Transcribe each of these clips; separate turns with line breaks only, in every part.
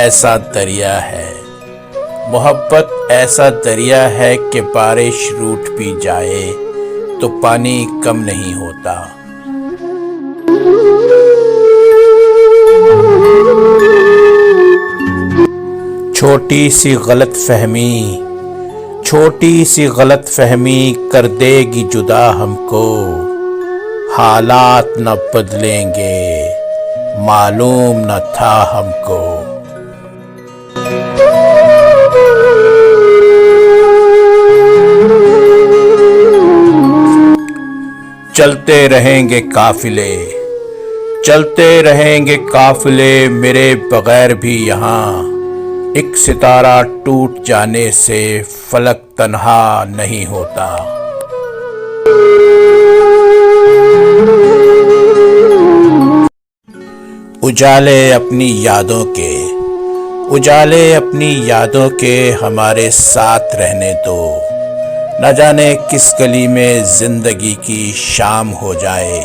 ایسا دریا ہے، محبت ایسا دریا ہے کہ بارش روٹ بھی جائے تو پانی کم نہیں ہوتا۔ چھوٹی سی غلط فہمی کر دے گی جدا ہم کو، حالات نہ بدلیں گے معلوم نہ تھا ہم کو۔ چلتے رہیں گے قافلے میرے بغیر بھی یہاں، ایک ستارہ ٹوٹ جانے سے فلک تنہا نہیں ہوتا۔ اجالے اپنی یادوں کے ہمارے ساتھ رہنے دو، نہ جانے کس گلی میں زندگی کی شام ہو جائے۔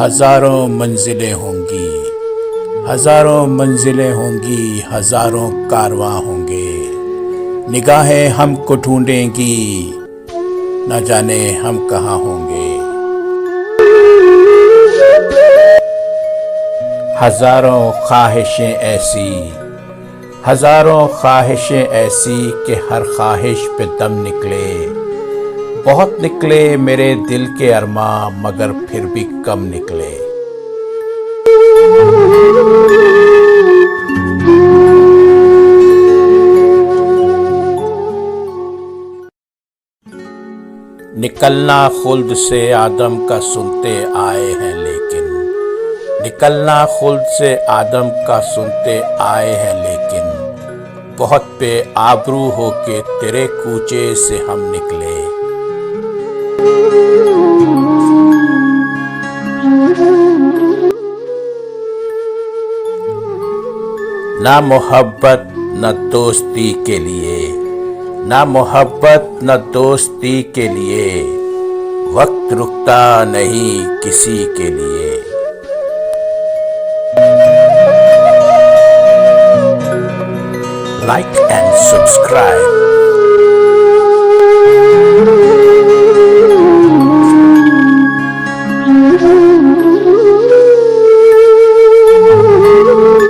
ہزاروں منزلیں ہوں گی، ہزاروں کارواں ہوں گے، نگاہیں ہم کو ڈھونڈیں گی، نہ جانے ہم کہاں ہوں گے۔ ہزاروں خواہشیں ایسی کہ ہر خواہش پہ دم نکلے، بہت نکلے میرے دل کے ارماں مگر پھر بھی کم نکلے۔ نکلنا خلد سے آدم کا سنتے آئے ہیں لیکن بہت بے آبرو ہو کے تیرے کوچے سے ہم نکلے۔ نہ محبت نہ دوستی کے لیے، وقت رکتا نہیں کسی کے لیے۔ Like and subscribe.